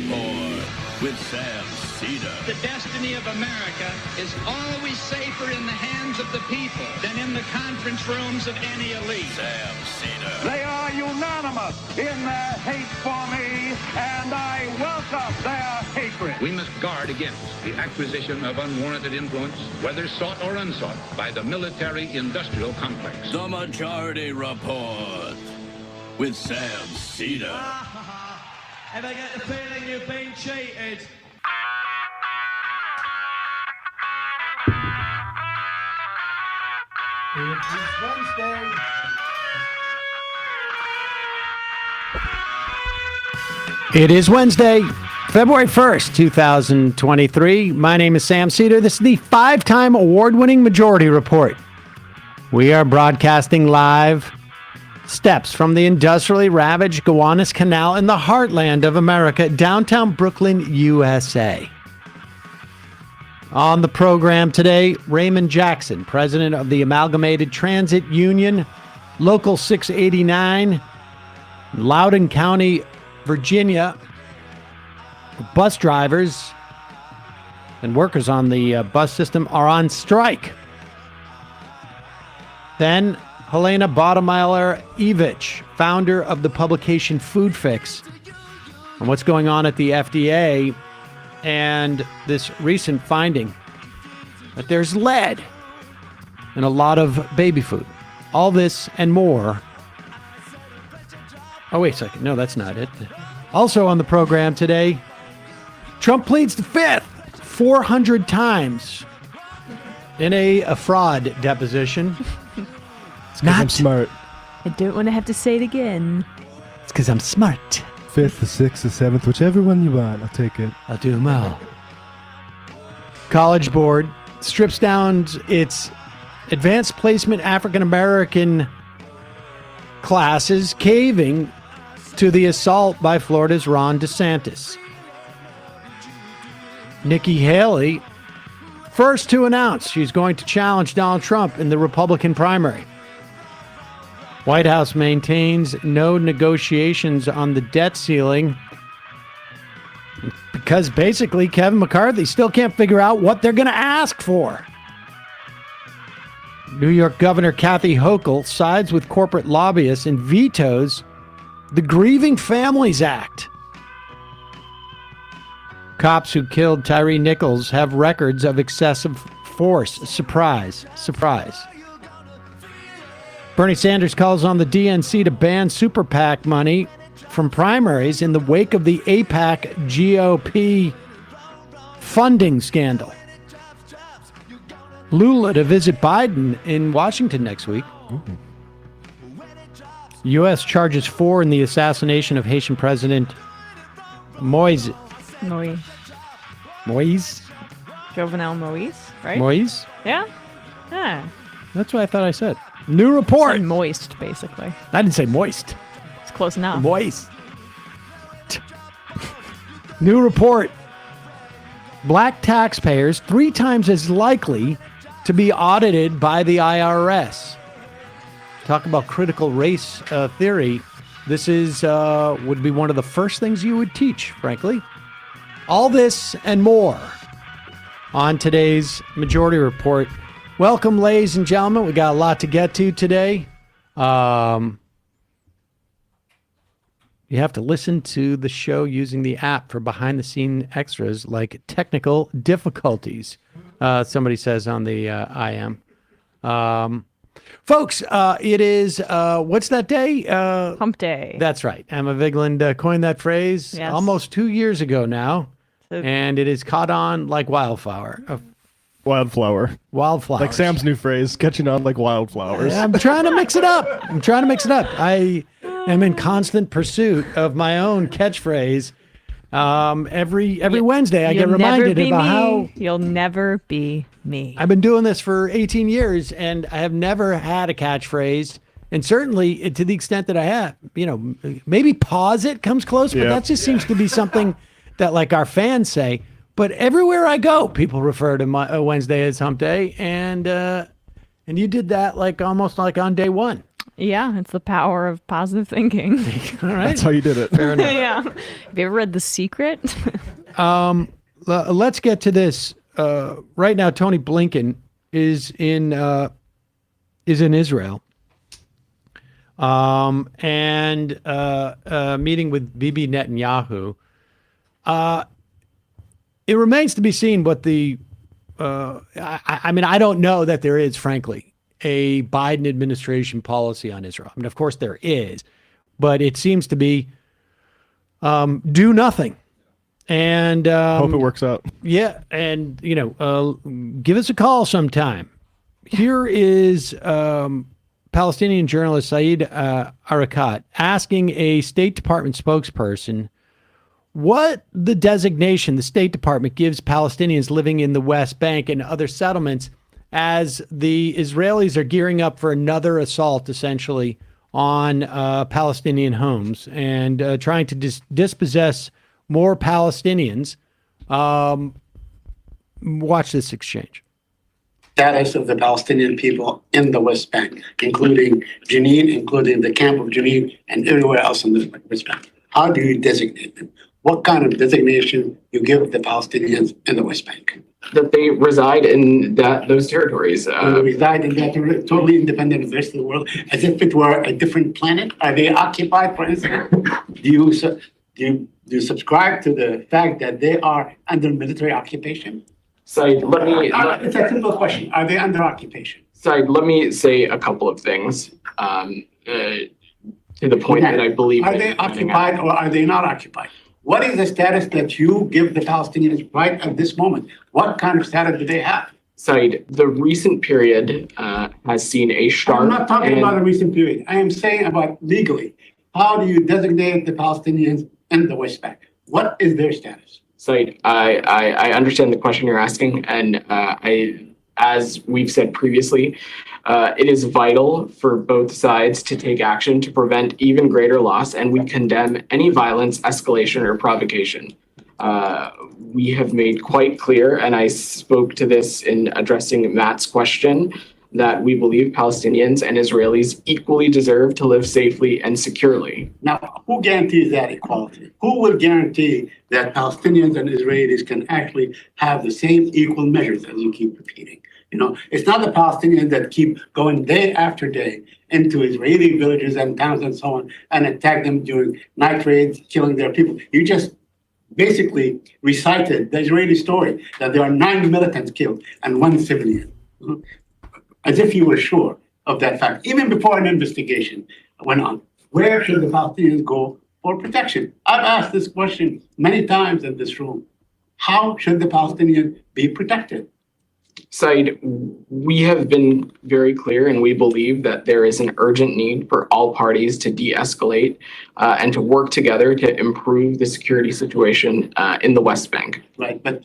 Report with Sam Seder. The destiny of America is always safer in the hands of the people than in the conference rooms of any elite. Sam Seder. They are unanimous in their hate for me, and I welcome their hatred. We must guard against the acquisition of unwarranted influence, whether sought or unsought, by the military-industrial complex. The Majority Report with Sam Seder. If I get the feeling you've been cheated. It's Wednesday. It is Wednesday, February 1st, 2023. My name is Sam Seder. This is the 5-time award-winning Majority Report. We are broadcasting live steps from the industrially ravaged Gowanus Canal in the heartland of America, downtown Brooklyn, USA. On the program today, Raymond Jackson, president of the Amalgamated Transit Union, Local 689, Loudoun County, Virginia. Bus drivers and workers on the bus system are on strike. Then, Helena Bottemiller Evich, founder of the publication Food Fix, and what's going on at the FDA and this recent finding that there's lead in a lot of baby food. All this and more. Oh, wait a second. No, that's not it. Also on the program today, Trump pleads the fifth 400 times in a fraud deposition. It's because I'm smart. I don't want to have to say it again. It's because I'm smart. Fifth, the sixth, the seventh, whichever one you want, I'll take it. I'll do them all. College Board strips down its advanced placement African American classes, caving to the assault by Florida's Ron DeSantis. Nikki Haley, first to announce she's going to challenge Donald Trump in the Republican primary. White House maintains no negotiations on the debt ceiling because basically Kevin McCarthy still can't figure out what they're going to ask for. New York Governor Kathy Hochul sides with corporate lobbyists and vetoes the Grieving Families Act. Cops who killed Tyree Nichols have records of excessive force. Surprise, surprise. Bernie Sanders calls on the DNC to ban super PAC money from primaries in the wake of the AIPAC GOP funding scandal. Lula to visit Biden in Washington next week. U.S. charges 4 in the assassination of Haitian President Moise. Jovenel Moise, right? Moise? Yeah? Yeah. That's what I thought I said. New report. Said moist, basically. I didn't say moist. It's close enough. Moist. New report. Black taxpayers 3 times as likely to be audited by the IRS. Talk about critical race theory. This is would be one of the first things you would teach, frankly. All this and more on today's Majority Report. Welcome, ladies and gentlemen. We got a lot to get to today. You have to listen to the show using the app for behind-the-scene extras like technical difficulties. Somebody says on the IM. Folks, it is, what's that day? Hump Day. That's right. Emma Vigeland coined that phrase almost 2 years ago now. And it is caught on like wildflower. Wildflower. Wildflowers. Like Sam's new phrase, catching on like wildflowers. I'm trying to mix it up. I am in constant pursuit of my own catchphrase. Every Wednesday I get reminded about how you'll never be me. I've been doing this for 18 years and I have never had a catchphrase. And certainly to the extent that I have, maybe pause it comes close, but that just seems to be something that like our fans say. But everywhere I go, people refer to my Wednesday as Hump Day, and you did that like almost like on day one. Yeah, it's the power of positive thinking. All right. That's how you did it. Fair enough. Yeah. Have you ever read The Secret? Let's get to this. Right now, Tony Blinken is in Israel, and meeting with Bibi Netanyahu. It remains to be seen what the. I mean, I don't know that there is, frankly, a Biden administration policy on Israel. I mean, of course there is, but it seems to be do nothing. And Hope it works out. yeah, and give us a call sometime. Here is Palestinian journalist Saeed Arakat asking a State Department spokesperson what the designation the State Department gives Palestinians living in the West Bank and other settlements as the Israelis are gearing up for another assault, essentially, on Palestinian homes and trying to dispossess more Palestinians. Watch this exchange. Status of the Palestinian people in the West Bank, including Jenin, including the camp of Jenin, and everywhere else in the West Bank. How do you designate them? What kind of designation you give the Palestinians in the West Bank? That they reside in those territories. They reside in that totally independent of the rest of the world, as if it were a different planet. Are they occupied, for instance? Do you subscribe to the fact that they are under military occupation? Said, It's a simple question. Are they under occupation? Said, let me say a couple of things to the point that I believe. Are they occupied or are they not occupied? What is the status that you give the Palestinians right at this moment? What kind of status do they have? Said, the recent period has seen a sharp. I'm not talking about a recent period. I am saying about legally. How do you designate the Palestinians in the West Bank? What is their status? Said, I understand the question you're asking, and as we've said previously, it is vital for both sides to take action to prevent even greater loss, and we condemn any violence, escalation, or provocation. We have made quite clear, and I spoke to this in addressing Matt's question, that we believe Palestinians and Israelis equally deserve to live safely and securely. Now, who guarantees that equality? Who will guarantee that Palestinians and Israelis can actually have the same equal measures, as you keep repeating? It's not the Palestinians that keep going day after day into Israeli villages and towns and so on and attack them during night raids, killing their people. You just basically recited the Israeli story that there are 9 militants killed and 1 civilian, as if you were sure of that fact, even before an investigation went on. Where should the Palestinians go for protection? I've asked this question many times in this room. How should the Palestinians be protected? Said, we have been very clear, and we believe that there is an urgent need for all parties to de-escalate and to work together to improve the security situation in the West Bank. Right, but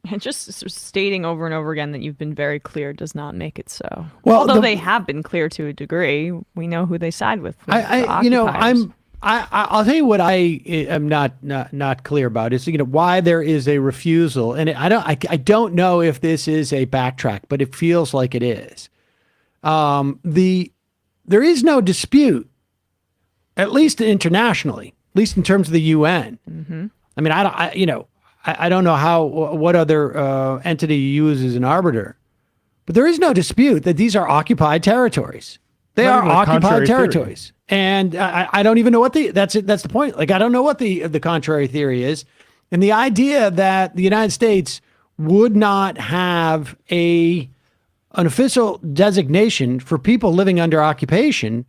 And just stating over and over again that you've been very clear does not make it so. Well, although they have been clear to a degree, we know who they side with. I'll tell you what I am not clear about is why there is a refusal, and I don't know if this is a backtrack, but it feels like it is. There is no dispute, at least internationally, at least in terms of the UN. Mm-hmm. I mean, I don't know what other entity you use as an arbiter, but there is no dispute that these are occupied territories. They are occupied territories. And I don't even know what that's the point. Like, I don't know what the contrary theory is. And the idea that the United States would not have an official designation for people living under occupation,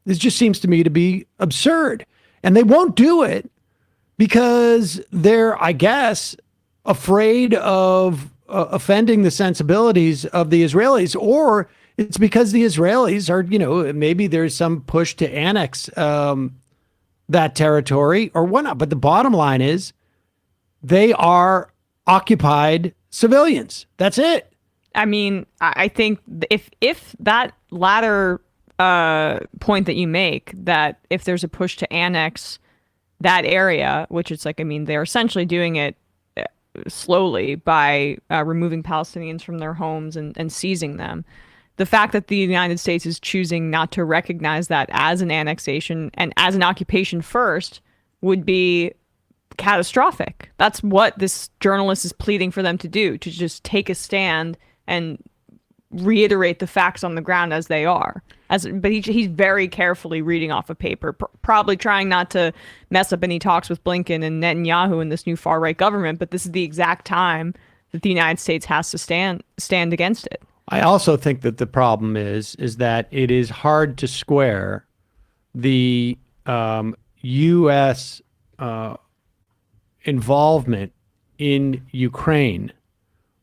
this just seems to me to be absurd. And they won't do it because they're, I guess, afraid of offending the sensibilities of the Israelis, or it's because the Israelis are, maybe there's some push to annex that territory or whatnot. But the bottom line is they are occupied civilians. That's it. I mean, I think if that latter point that you make, that if there's a push to annex that area, which it's like, I mean, they're essentially doing it slowly by removing Palestinians from their homes and seizing them. the fact that the United States is choosing not to recognize that as an annexation and as an occupation first would be catastrophic. That's what this journalist is pleading for them to do, to just take a stand and reiterate the facts on the ground as they are. But he's very carefully reading off a paper, probably trying not to mess up any talks with Blinken and Netanyahu and this new far-right government, but this is the exact time that the United States has to stand against it. I also think that the problem is that it is hard to square the U.S. Involvement in Ukraine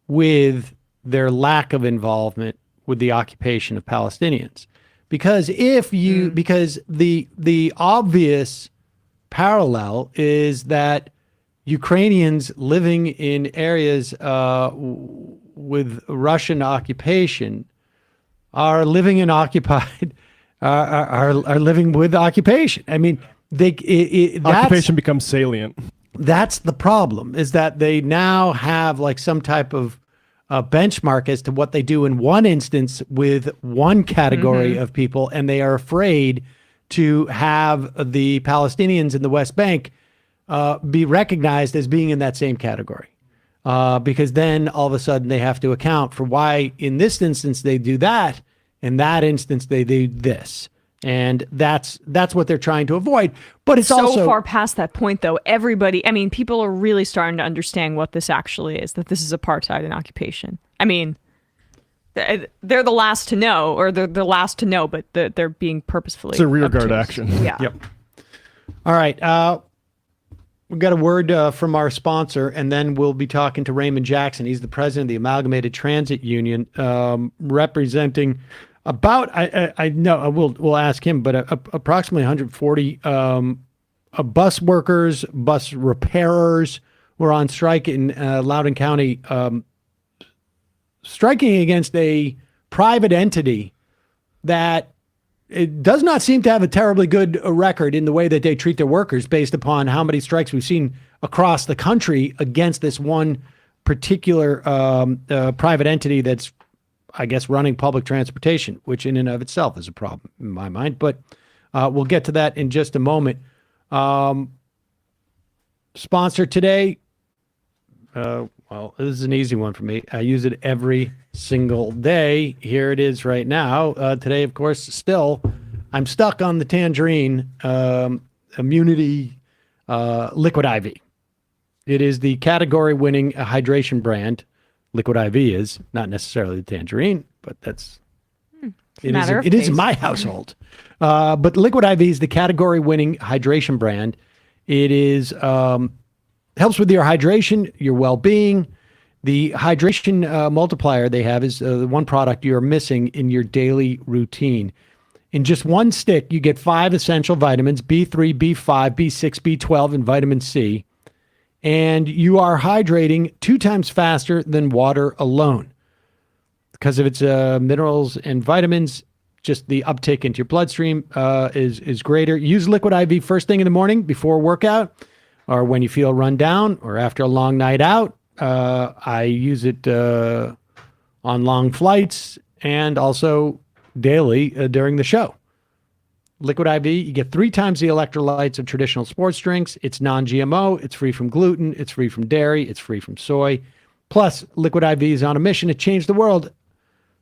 with their lack of involvement with the occupation of Palestinians. Because because the obvious parallel is that Ukrainians living in areas with Russian occupation are living in occupied are living with occupation. I mean, occupation becomes salient. That's the problem, is that they now have like some type of benchmark as to what they do in one instance with one category of people, and they are afraid to have the Palestinians in the West Bank be recognized as being in that same category. Because then all of a sudden they have to account for why in this instance they do that, in that instance they do this. And that's what they're trying to avoid. But it's so also far past that point, though. Everybody, I mean, people are really starting to understand what this actually is, that this is apartheid and occupation. I mean, they're the last to know, or they're the last to know, but they're being purposefully. It's a rearguard obtuse. action. Yeah. Yep. All right. We've got a word from our sponsor, and then we'll be talking to Raymond Jackson. He's the president of the Amalgamated Transit Union, representing about, I know we'll ask him, but approximately 140 bus workers, bus repairers were on strike in Loudoun County, striking against a private entity that it does not seem to have a terribly good record in the way that they treat their workers, based upon how many strikes we've seen across the country against this one particular private entity that's, I guess, running public transportation, which in and of itself is a problem in my mind. But we'll get to that in just a moment. Sponsor today, well, this is an easy one for me. I use it every single day. Here it is right now. Today, of course, still, I'm stuck on the Tangerine Immunity Liquid IV. It is the category-winning hydration brand. Liquid IV is not necessarily the Tangerine, but that's it is in my household. But Liquid IV is the category-winning hydration brand. It is helps with your hydration, your well-being. The hydration multiplier they have is the one product you're missing in your daily routine. In just one stick, you get 5 essential vitamins: B3, B5, B6, B12, and vitamin C. And you are hydrating 2 times faster than water alone. Because of its minerals and vitamins, just the uptake into your bloodstream is greater. Use Liquid IV first thing in the morning before a workout, or when you feel run down, or after a long night out. I use it on long flights and also daily during the show. Liquid IV, you get 3 times the electrolytes of traditional sports drinks. It's non-GMO. It's free from gluten. It's free from dairy. It's free from soy. Plus, Liquid IV is on a mission to change the world.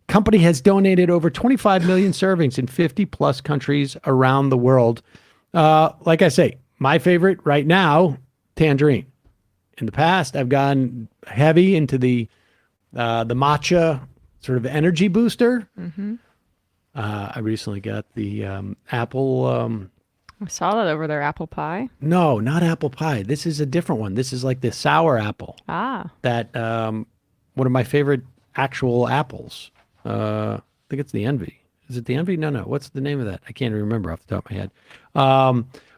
Company has donated over 25 million servings in 50-plus countries around the world. Like I say, my favorite right now, Tangerine. In the past, I've gone heavy into the matcha sort of energy booster. Mm-hmm. I recently got the apple. I saw that over there, apple pie. No, not apple pie. This is a different one. This is like the sour apple. That one of my favorite actual apples. I think it's the Envy. Is it the Envy? No. What's the name of that? I can't remember off the top of my head.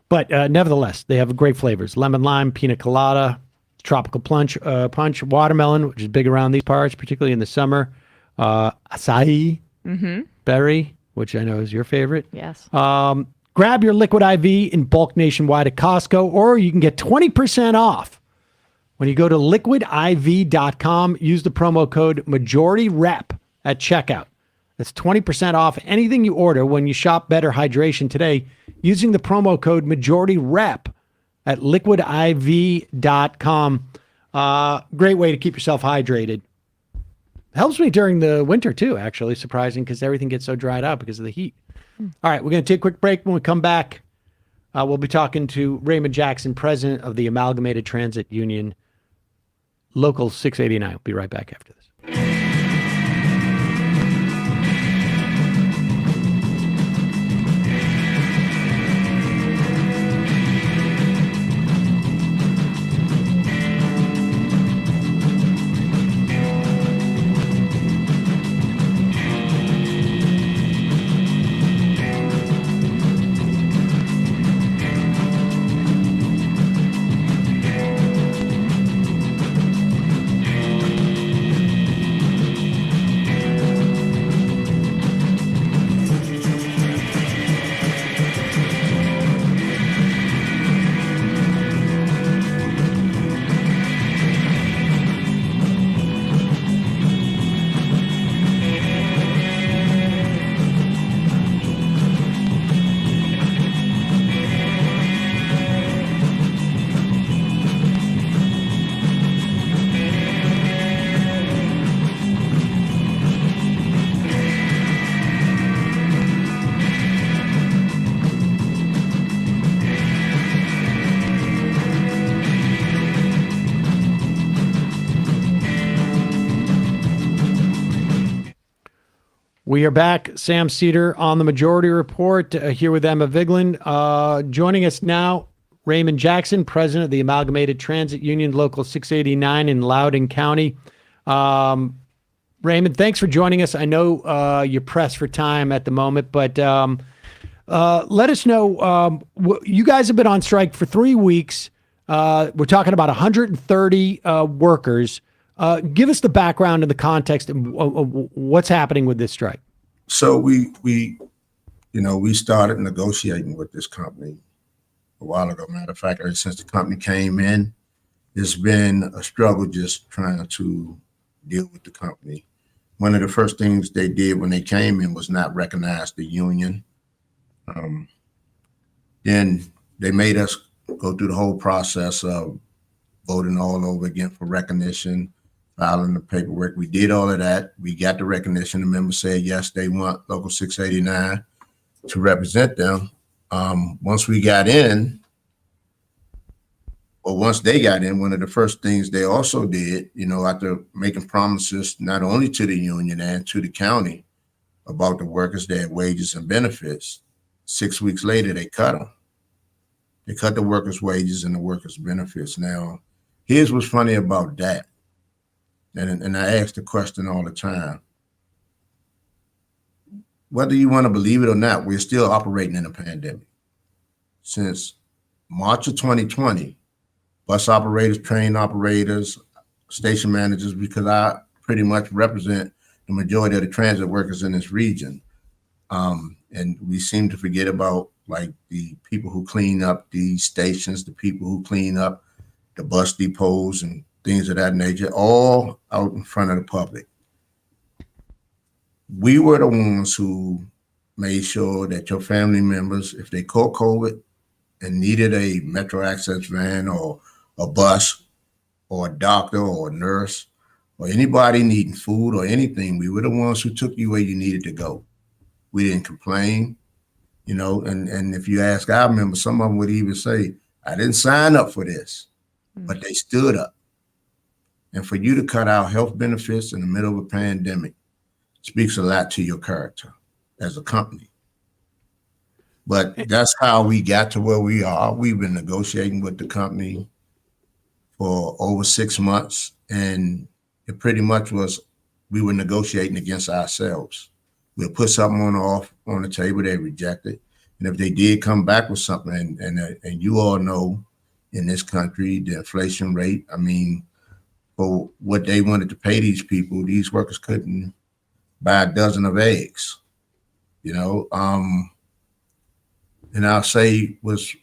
But nevertheless, they have great flavors: lemon, lime, pina colada, tropical punch, watermelon, which is big around these parts, particularly in the summer. Acai. Mm-hmm. Berry, which I know is your favorite. Yes. Grab your Liquid IV in bulk nationwide at Costco, or you can get 20% off when you go to liquidiv.com. Use the promo code MajorityRep at checkout. That's 20% off anything you order when you shop Better Hydration today using the promo code MajorityRep at liquidiv.com. Great way to keep yourself hydrated. Helps me during the winter too, actually. Surprising because everything gets so dried out because of the heat. All right, we're going to take a quick break. When we come back, we'll be talking to Raymond Jackson, president of the Amalgamated Transit Union, Local 689. We'll be right back after this. We are back. Sam Seder on the Majority Report here with Emma Vigeland. Joining us now, Raymond Jackson, president of the Amalgamated Transit Union, Local 689 in Loudoun County. Raymond, thanks for joining us. I know you're pressed for time at the moment, but let us know. You guys have been on strike for 3 weeks. We're talking about 130 workers. Give us the background and the context of what's happening with this strike. So we started negotiating with this company a while ago. Matter of fact, ever since the company came in, it's been a struggle just trying to deal with the company. One of the first things they did when they came in was not recognize the union. Then they made us go through the whole process of voting all over again for recognition, filing the paperwork. We did all of that. We got the recognition. The members said, yes, they want Local 689 to represent them. Once they got in, one of the first things they also did, after making promises not only to the union and to the county about the workers, their wages and benefits, 6 weeks later, they cut them. They cut the workers' wages and the workers' benefits. Now, here's what's funny about that. And I ask the question all the time. Whether you want to believe it or not, we're still operating in a pandemic. Since March of 2020, bus operators, train operators, station managers, because I pretty much represent the majority of the transit workers in this region. And we seem to forget about like the people who clean up the stations, the people who clean up the bus depots and things of that nature, all out in front of the public. We were the ones who made sure that your family members, if they caught COVID and needed a Metro Access van or a bus or a doctor or a nurse or anybody needing food or anything, we were the ones who took you where you needed to go. We didn't complain, and if you ask our members, some of them would even say, I didn't sign up for this, but they stood up. And for you to cut out health benefits in the middle of a pandemic speaks a lot to your character as a company. But that's how we got to where we are. We've been negotiating with the company for over 6 months, and it pretty much was we were negotiating against ourselves. We'll put something on the table, they reject it. And if they did come back with something, and you all know in this country, the inflation rate, for what they wanted to pay these people, these workers couldn't buy a dozen of eggs, And I'll say was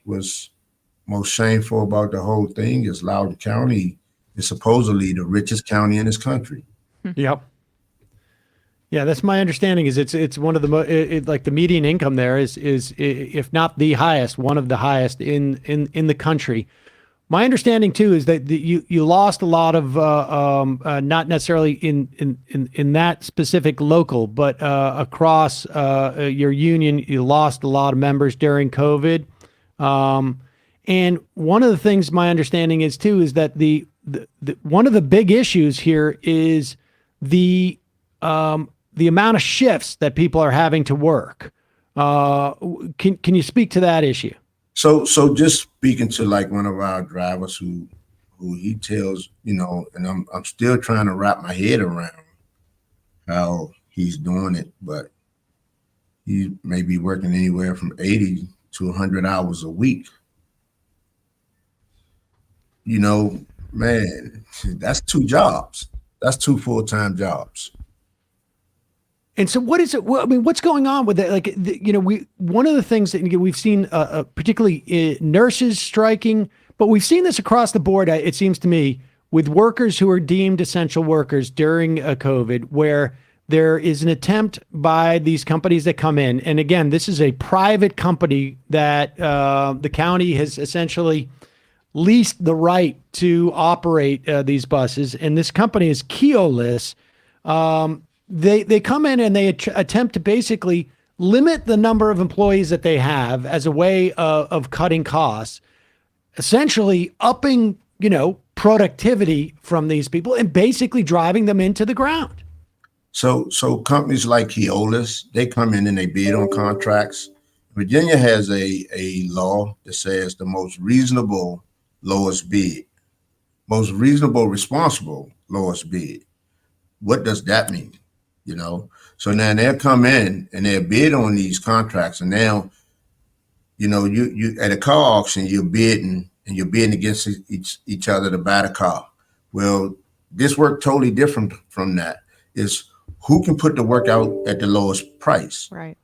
most shameful about the whole thing is Loudoun County is supposedly the richest county in this country. Yep. Yeah, that's my understanding. Is it's one of the like the median income there is if not the highest, one of the highest in the country. My understanding too is that you lost a lot of not necessarily in that specific local, but across your union, you lost a lot of members during COVID. And one of the things my understanding is too is that the one of the big issues here is the amount of shifts that people are having to work. Can you speak to that issue? So just speaking to like one of our drivers who he tells, and I'm still trying to wrap my head around how he's doing it, but he may be working anywhere from 80 to 100 hours a week. Man, that's 2 jobs. That's 2 full-time jobs. And so what is it? Well, I mean, what's going on with that? Like, one of the things that we've seen, particularly nurses striking, but we've seen this across the board, it seems to me, with workers who are deemed essential workers during COVID, where there is an attempt by these companies that come in. And again, this is a private company that the county has essentially leased the right to operate these buses. And this company is Keolis. They come in and they attempt to basically limit the number of employees that they have as a way of cutting costs, essentially upping, productivity from these people and basically driving them into the ground. So companies like Keolis, they come in and they bid on contracts. Virginia has a law that says the most reasonable lowest bid, most reasonable responsible lowest bid. What does that mean? So now they'll come in and they'll bid on these contracts, and now, you at a car auction, you're bidding against each other to buy the car. Well, this work totally different from that. Is who can put the work out at the lowest price. Right.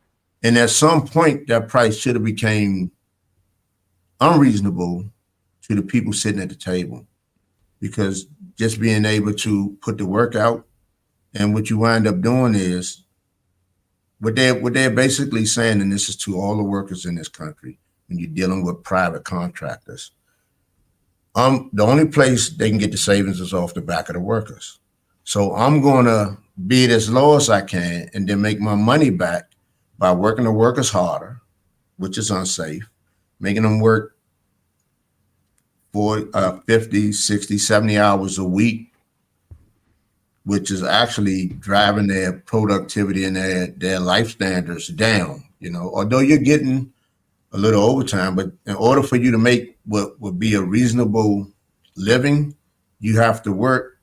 And at some point, that price should have became unreasonable to the people sitting at the table, because just being able to put the work out. And what you wind up doing is what they're basically saying, and this is to all the workers in this country, when you're dealing with private contractors, the only place they can get the savings is off the back of the workers. So I'm going to bid as low as I can and then make my money back by working the workers harder, which is unsafe, making them work for 50, 60, 70 hours a week, which is actually driving their productivity and their life standards down. Although you're getting a little overtime, but in order for you to make what would be a reasonable living, you have to work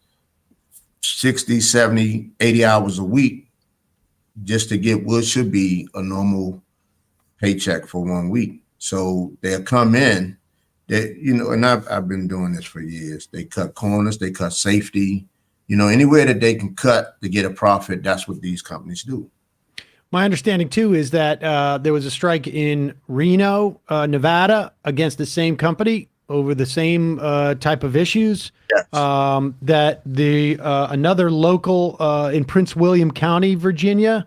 60, 70, 80 hours a week just to get what should be a normal paycheck for 1 week. So they'll come in, and I've been doing this for years. They cut corners, they cut safety. Anywhere that they can cut to get a profit, that's what these companies do. My understanding too is that there was a strike in Reno, Nevada, against the same company over the same type of issues. Yes. That another local in Prince William County, Virginia,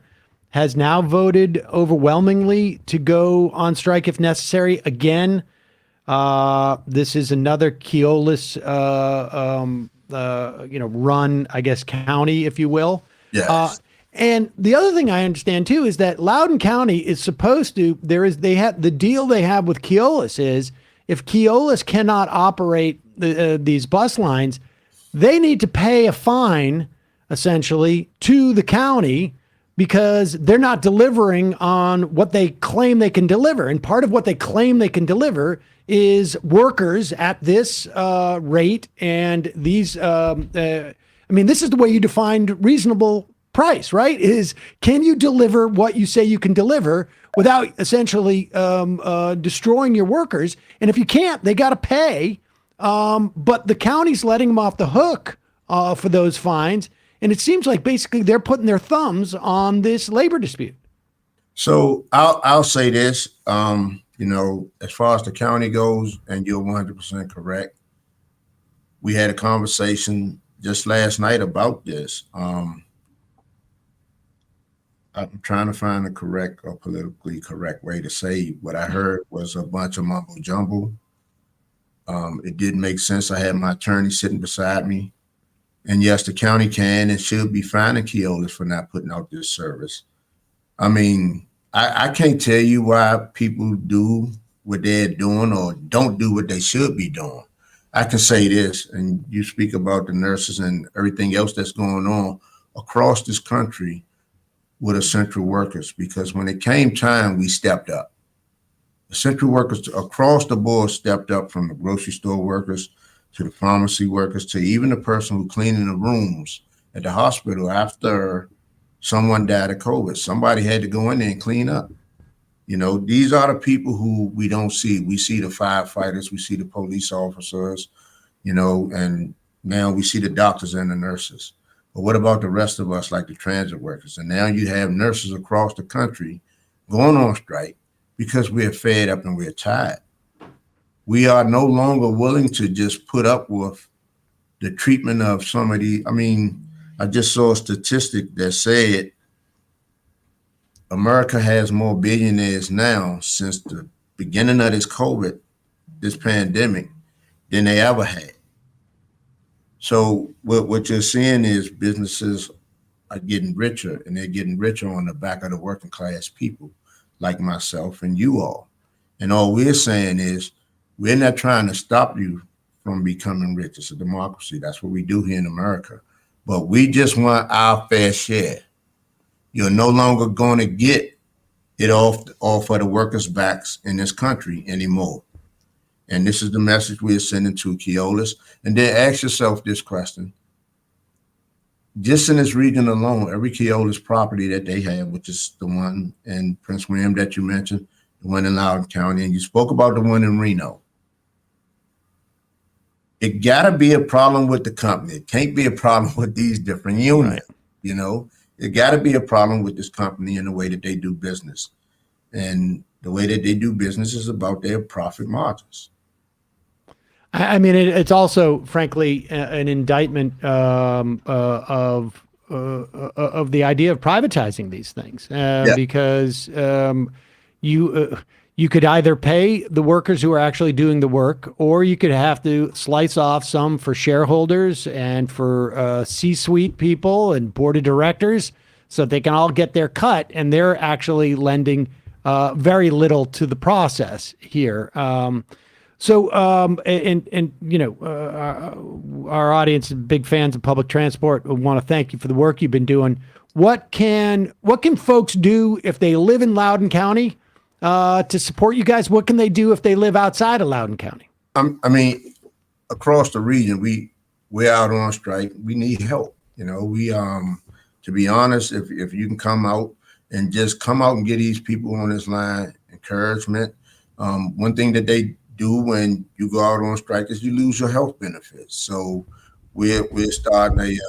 has now voted overwhelmingly to go on strike if necessary. Again, this is another Keolis run, I guess, county, if you will. Yes. And the other thing I understand too is that Loudoun County is supposed to, the deal they have with Keolis is if Keolis cannot operate these bus lines, they need to pay a fine essentially to the county because they're not delivering on what they claim they can deliver. And part of what they claim they can deliver is workers at this rate. And these, this is the way you defined reasonable price, right? Is can you deliver what you say you can deliver without essentially destroying your workers? And if you can't, they got to pay. But the county's letting them off the hook for those fines. And it seems like basically they're putting their thumbs on this labor dispute. So I'll say this, as far as the county goes, and you're 100% correct. We had a conversation just last night about this. I'm trying to find the correct or politically correct way to say what I heard was a bunch of mumbo jumbo. It didn't make sense. I had my attorney sitting beside me. And yes, the county can and should be fining Keolis for not putting out this service. I mean, I can't tell you why people do what they're doing or don't do what they should be doing. I can say this, and you speak about the nurses and everything else that's going on across this country with essential workers, because when it came time, we stepped up. Essential workers across the board stepped up, from the grocery store workers to the pharmacy workers to even the person who cleaning the rooms at the hospital after someone died of COVID. Somebody had to go in there and clean up. You know, these are the people who we don't see. We see the firefighters, we see the police officers, you know, and now we see the doctors and the nurses. But what about the rest of us, like the transit workers? And now you have nurses across the country going on strike because we're fed up and we're tired. We are no longer willing to just put up with the treatment of somebody. I mean, I just saw a statistic that said America has more billionaires now since the beginning of this pandemic, than they ever had. So what you're seeing is businesses are getting richer, and they're getting richer on the back of the working class people like myself and you all. And all we're saying is, we're not trying to stop you from becoming rich. It's a democracy. That's what we do here in America. But we just want our fair share. You're no longer going to get it off of the workers' backs in this country anymore. And this is the message we're sending to Keolis. And then ask yourself this question. Just in this region alone, every Keolis property that they have, which is the one in Prince William that you mentioned, the one in Loudoun County, and you spoke about the one in Reno. It got to be a problem with the company. It can't be a problem with these different unions, you know. It got to be a problem with this company and the way that they do business. And the way that they do business is about their profit margins. I mean, it's also, frankly, an indictment of the idea of privatizing these things, because you could either pay the workers who are actually doing the work, or you could have to slice off some for shareholders and for C-suite people and board of directors, so they can all get their cut, and they're actually lending very little to the process here. And you know, our audience, big fans of public transport, want to thank you for the work you've been doing. What can folks do if they live in Loudoun County to support you guys? What can they do if they live outside of Loudoun County? I mean, across the region, we're out on strike. We need help. You know, to be honest, if you can come out and just come out and get these people on this line encouragement. One thing that they do when you go out on strike is you lose your health benefits. So we're starting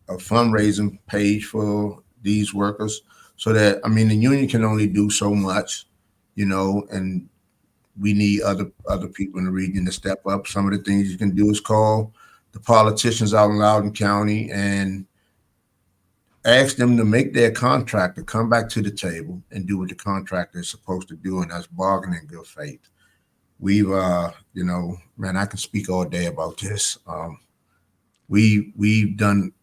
a fundraising page for these workers, so that, I mean, the union can only do so much, you know, and we need other people in the region to step up. Some of the things you can do is call the politicians out in Loudoun County and ask them to make their contractor come back to the table and do what the contractor is supposed to do, and that's bargain in good faith. We've, you know, man, I can speak all day about this. We've done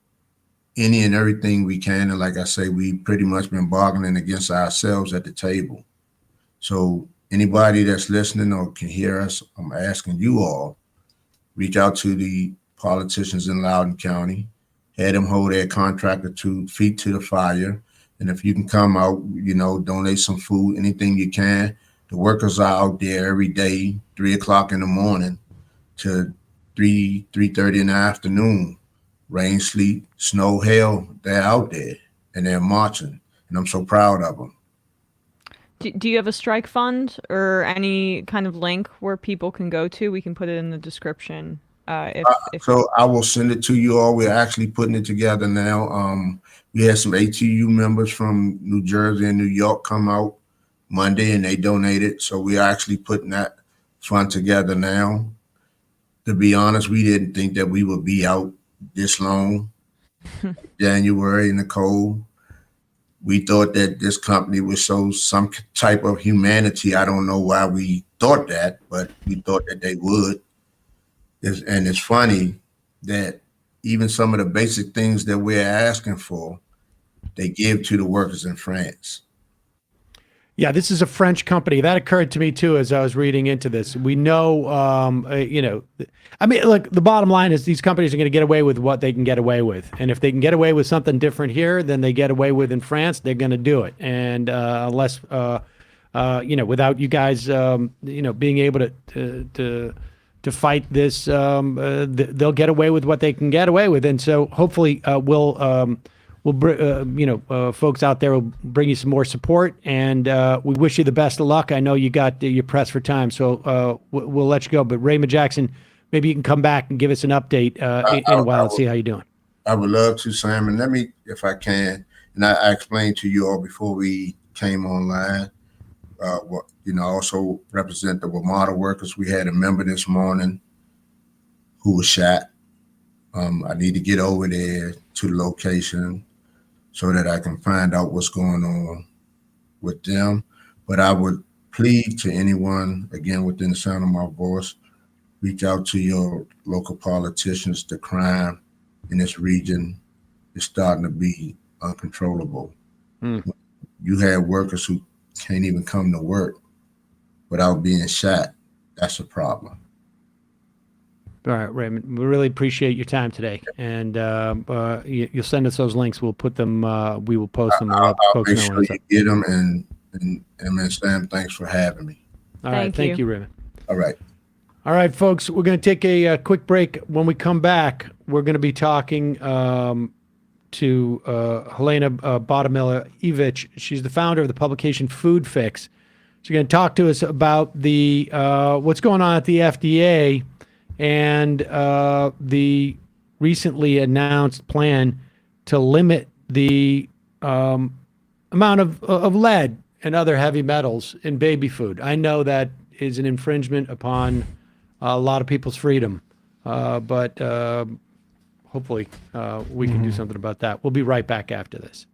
any and everything we can, and like I say, we've pretty much been bargaining against ourselves at the table. So anybody that's listening or can hear us, I'm asking you all, reach out to the politicians in Loudoun County, have them hold their contractor 2 feet to the fire. And if you can come out, you know, donate some food, anything you can. The workers are out there every day, 3 o'clock in the morning to 3:30 in the afternoon. Rain, sleet, snow, hail, they're out there and they're marching. And I'm so proud of them. Do you have a strike fund or any kind of link where people can go to? We can put it in the description. So I will send it to you all. We're actually putting it together now. We had some ATU members from New Jersey and New York come out Monday, and they donated. So we're actually putting that fund together now. To be honest, we didn't think that we would be out this long. January in the cold. we thought that this company would show some type of humanity. I don't know why we thought that, but we thought that they would. And it's funny that even some of the basic things that we're asking for, they give to the workers in France. Yeah, this is a French company. That occurred to me too as I was reading into this. We know, I mean, look, the bottom line is these companies are going to get away with what they can get away with. And if they can get away with something different here than they get away with in France, they're going to do it. And unless, without you guys, being able to fight this, they'll get away with what they can get away with. And so hopefully folks out there will bring you some more support, and we wish you the best of luck. I know you got you're pressed for time, so we'll let you go. But Raymond Jackson, maybe you can come back and give us an update in a while and see how you're doing. I would love to, Sam, and let me, if I can, and I explained to you all before we came online. Also represent the WMATA workers. We had a member this morning who was shot. I need to get over there to the location so that I can find out what's going on with them. But I would plead to anyone, again, within the sound of my voice, reach out to your local politicians. The crime in this region is starting to be uncontrollable. You have workers who can't even come to work without being shot. That's a problem. All right, Raymond, we really appreciate your time today. And you'll send us those links. We'll put them, we will post them. I'll make sure you get them. And Sam, thanks for having me. All right, thank you, Raymond. All right. All right, folks, we're going to take a quick break. When we come back, we're going to be talking to Helena Bottemiller Evich. She's the founder of the publication Food Fix. She's going to talk to us about the what's going on at the FDA and the recently announced plan to limit the amount of lead and other heavy metals in baby food. I know that is an infringement upon a lot of people's freedom, but hopefully we can do something about that. We'll be right back after this.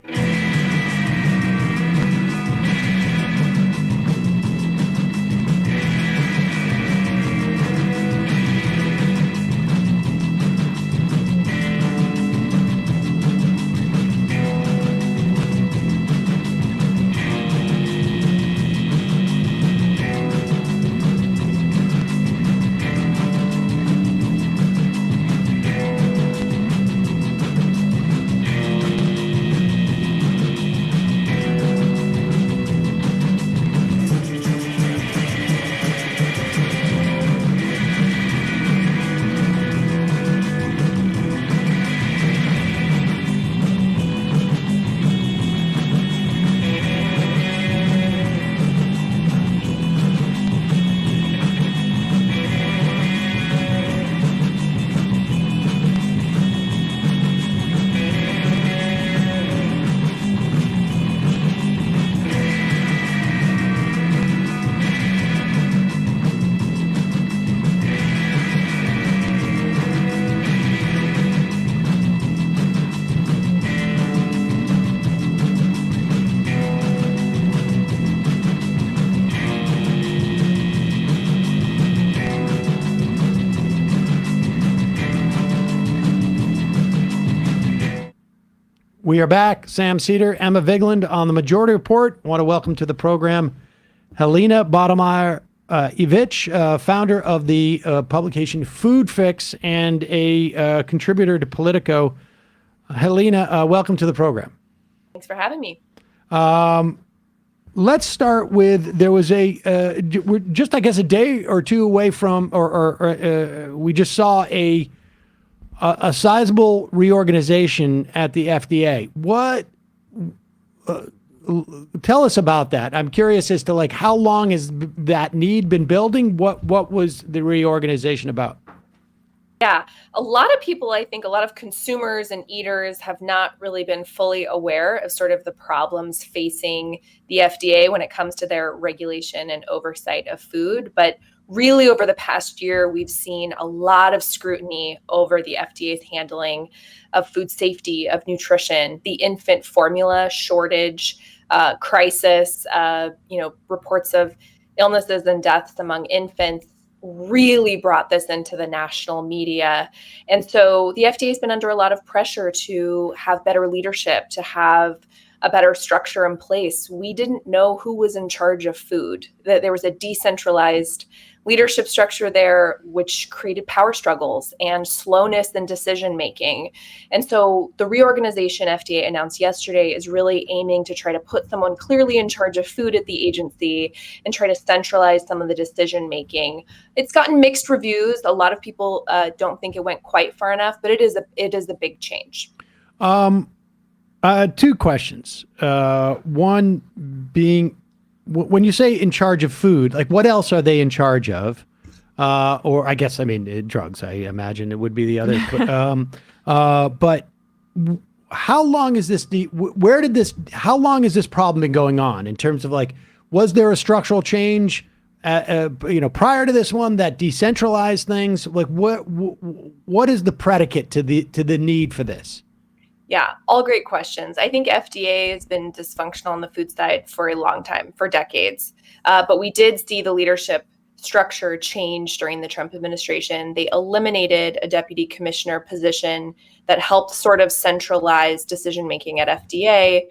We are back. Sam Seder, Emma Vigland on the Majority Report. I want to welcome to the program Helena Bottemiller Evich, founder of the publication Food Fix and a contributor to Politico. Helena, welcome to the program. Thanks for having me. Let's start with, there was we're just, I guess, a day or two away from, we just saw a sizable reorganization at the FDA. What? Tell us about that. I'm curious as to like how long has that need been building? What was the reorganization about? Yeah, a lot of people, I think a lot of consumers and eaters have not really been fully aware of sort of the problems facing the FDA when it comes to their regulation and oversight of food. But really, over the past year, we've seen a lot of scrutiny over the FDA's handling of food safety, of nutrition, the infant formula shortage crisis, reports of illnesses and deaths among infants really brought this into the national media. And so the FDA has been under a lot of pressure to have better leadership, to have a better structure in place. We didn't know who was in charge of food. That there was a decentralized leadership structure there, which created power struggles and slowness in decision making. And so the reorganization FDA announced yesterday is really aiming to try to put someone clearly in charge of food at the agency and try to centralize some of the decision making. It's gotten mixed reviews. A lot of people don't think it went quite far enough, but it is a big change. Two questions. One being, when you say in charge of food, like what else are they in charge of? Or I guess, I mean, drugs, I imagine it would be the other. But how long is this, how long has this problem been going on in terms of like, was there a structural change, prior to this one that decentralized things? Like what is the predicate to the need for this? Yeah, all great questions. I think FDA has been dysfunctional on the food side for a long time, for decades. But we did see the leadership structure change during the Trump administration. They eliminated a deputy commissioner position that helped sort of centralize decision-making at FDA.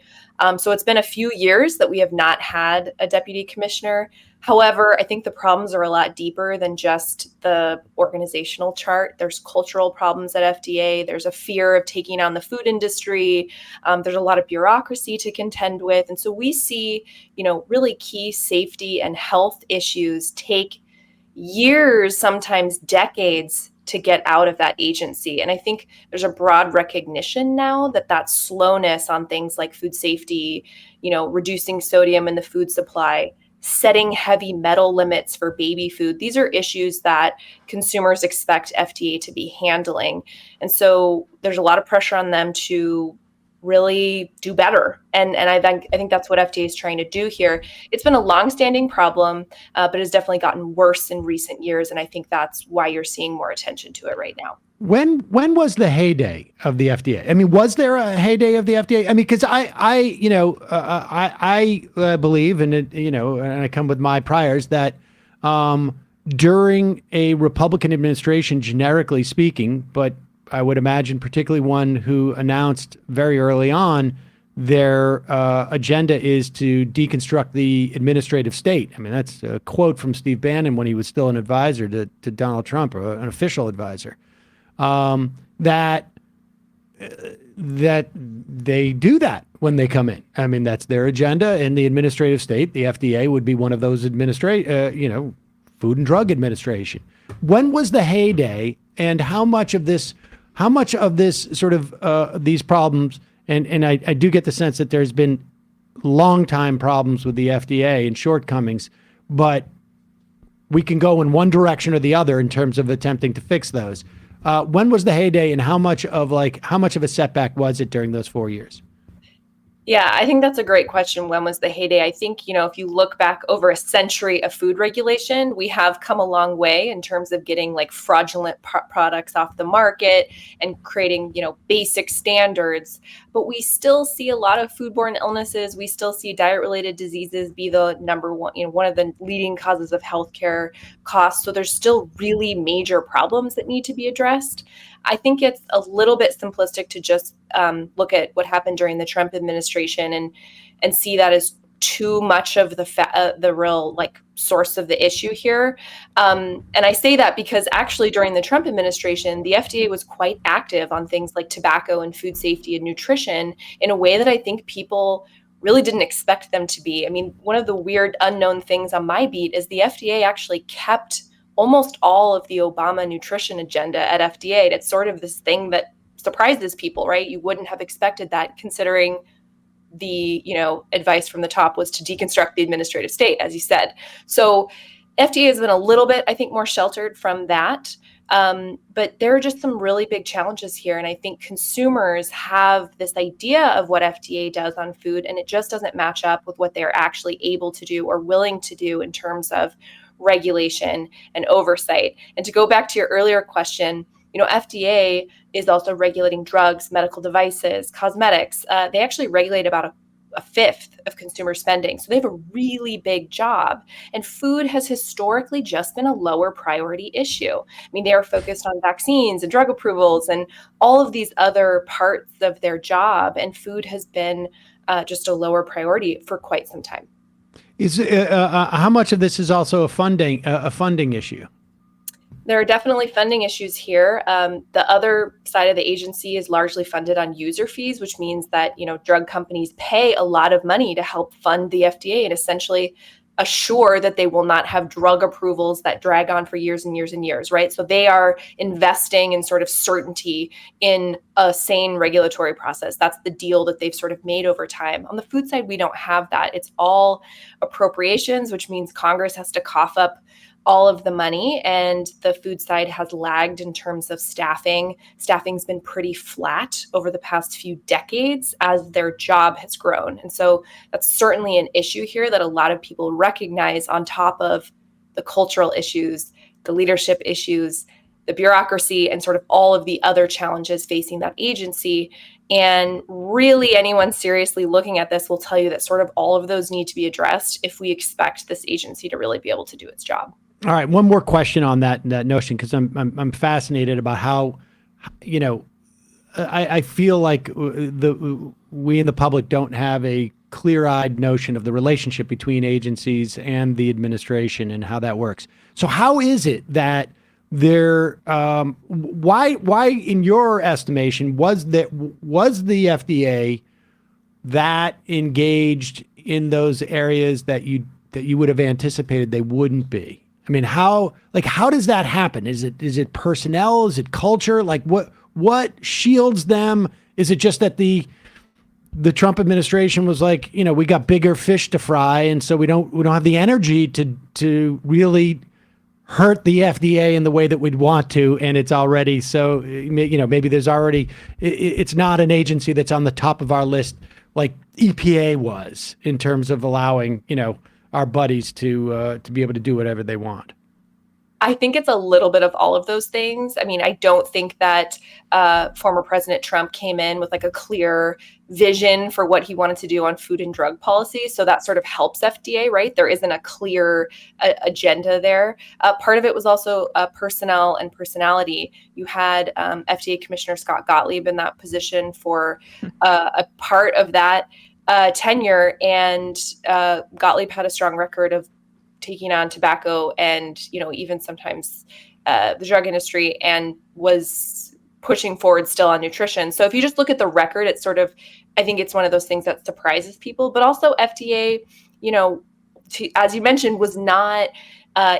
So it's been a few years that we have not had a deputy commissioner. However, I think the problems are a lot deeper than just the organizational chart. There's cultural problems at FDA. There's a fear of taking on the food industry. There's a lot of bureaucracy to contend with. And so we see, really key safety and health issues take years, sometimes decades, to get out of that agency. And I think there's a broad recognition now that slowness on things like food safety, reducing sodium in the food supply, setting heavy metal limits for baby food. These are issues that consumers expect FDA to be handling. And so there's a lot of pressure on them to really do better. And I think that's what FDA is trying to do here. It's been a longstanding problem, but it's definitely gotten worse in recent years. And I think that's why you're seeing more attention to it right now. When was the heyday of the FDA? I mean, was there a heyday of the FDA? I mean, because I believe, and and I come with my priors, that during a Republican administration, generically speaking, but I would imagine particularly one who announced very early on their agenda is to deconstruct the administrative state. I mean, that's a quote from Steve Bannon when he was still an advisor to Donald Trump, or an official advisor. That they do that when they come in. I mean, that's their agenda in the administrative state. The FDA would be one of those Food and Drug Administration. When was the heyday, and how much of this sort of these problems, and I do get the sense that there's been long time problems with the FDA and shortcomings, but we can go in one direction or the other in terms of attempting to fix those. When was the heyday, and how much of a setback was it during those 4 years? Yeah, I think that's a great question. When was the heyday? I think, if you look back over a century of food regulation, we have come a long way in terms of getting like fraudulent products off the market and creating, basic standards. But we still see a lot of foodborne illnesses. We still see diet-related diseases be the number one, one of the leading causes of healthcare costs. So there's still really major problems that need to be addressed. I think it's a little bit simplistic to just look at what happened during the Trump administration and see that as too much of the real source of the issue here. And I say that because actually during the Trump administration, the FDA was quite active on things like tobacco and food safety and nutrition in a way that I think people really didn't expect them to be. I mean, one of the weird unknown things on my beat is the FDA actually kept almost all of the Obama nutrition agenda at FDA. And it's sort of this thing that surprises people, right? You wouldn't have expected that, considering the, advice from the top was to deconstruct the administrative state, as you said. So FDA has been a little bit, I think, more sheltered from that. But there are just some really big challenges here. And I think consumers have this idea of what FDA does on food, and it just doesn't match up with what they're actually able to do or willing to do in terms of regulation and oversight. And to go back to your earlier question, FDA is also regulating drugs, medical devices, cosmetics. They actually regulate about a fifth of consumer spending. So they have a really big job. And food has historically just been a lower priority issue. I mean, they are focused on vaccines and drug approvals and all of these other parts of their job. And food has been just a lower priority for quite some time. Is how much of this is also a funding issue? There are definitely funding issues here. The other side of the agency is largely funded on user fees, which means that, drug companies pay a lot of money to help fund the FDA and essentially assure that they will not have drug approvals that drag on for years and years and years, right? So they are investing in sort of certainty in a sane regulatory process. That's the deal that they've sort of made over time. On the food side, we don't have that. It's all appropriations, which means Congress has to cough up all of the money, and the food side has lagged in terms of staffing. Staffing's been pretty flat over the past few decades as their job has grown. And so that's certainly an issue here that a lot of people recognize on top of the cultural issues, the leadership issues, the bureaucracy, and sort of all of the other challenges facing that agency. And really anyone seriously looking at this will tell you that sort of all of those need to be addressed if we expect this agency to really be able to do its job. All right, one more question on that notion, because I'm fascinated about how, I feel like we in the public don't have a clear-eyed notion of the relationship between agencies and the administration and how that works. So how is it that why in your estimation was the FDA that engaged in those areas that you would have anticipated they wouldn't be? I mean, how does that happen? Is it personnel? Is it culture? Like what shields them? Is it just that the Trump administration was like, we got bigger fish to fry, and so we don't have the energy to really hurt the FDA in the way that we'd want to, and it's already so, maybe there's already, it's not an agency that's on the top of our list like EPA was in terms of allowing, our buddies to be able to do whatever they want. I think it's a little bit of all of those things. I mean, I don't think that former President Trump came in with like a clear vision for what he wanted to do on food and drug policy. So that sort of helps FDA, right? There isn't a clear agenda there. Part of it was also personnel and personality. You had FDA Commissioner Scott Gottlieb in that position for a part of that tenure, and Gottlieb had a strong record of taking on tobacco and, even sometimes the drug industry, and was pushing forward still on nutrition. So if you just look at the record, it's sort of, I think it's one of those things that surprises people, but also FDA, as you mentioned, was not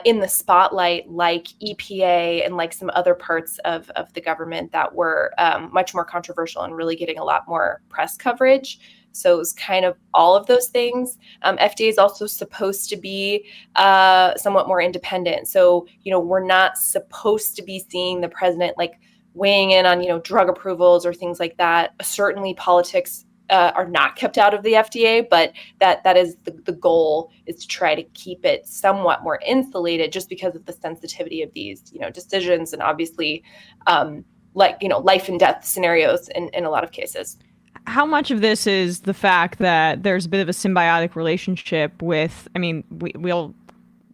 in the spotlight like EPA and like some other parts of the government that were much more controversial and really getting a lot more press coverage. So it was kind of all of those things. FDA is also supposed to be somewhat more independent. So, we're not supposed to be seeing the president like weighing in on, drug approvals or things like that. Certainly politics are not kept out of the FDA, but that is the goal, is to try to keep it somewhat more insulated just because of the sensitivity of these, decisions, and obviously life and death scenarios in a lot of cases. How much of this is the fact that there's a bit of a symbiotic relationship with, we'll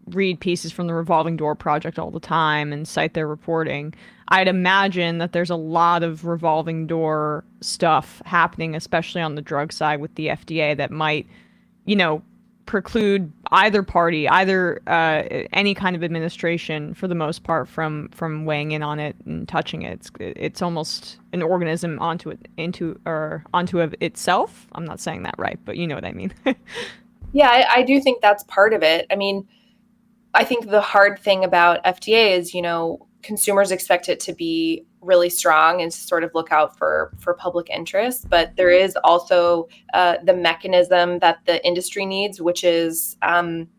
read pieces from the Revolving Door Project all the time and cite their reporting. I'd imagine that there's a lot of revolving door stuff happening, especially on the drug side with the FDA, that might, preclude either party, any kind of administration, for the most part, from weighing in on it and touching it. It's almost an organism onto of itself. I'm not saying that right, but you know what I mean. Yeah, I do think that's part of it. I mean, I think the hard thing about FDA is, consumers expect it to be really strong and to sort of look out for public interest. But there is also the mechanism that the industry needs, which is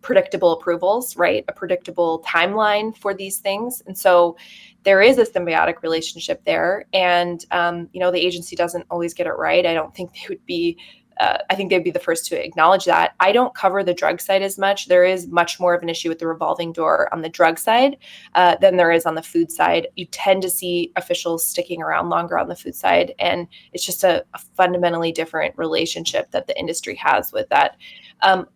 predictable approvals, right? A predictable timeline for these things. And so there is a symbiotic relationship there. And, the agency doesn't always get it right. I don't think they would be I think they'd be the first to acknowledge that. I don't cover the drug side as much. There is much more of an issue with the revolving door on the drug side than there is on the food side. You tend to see officials sticking around longer on the food side, and it's just a fundamentally different relationship that the industry has with that.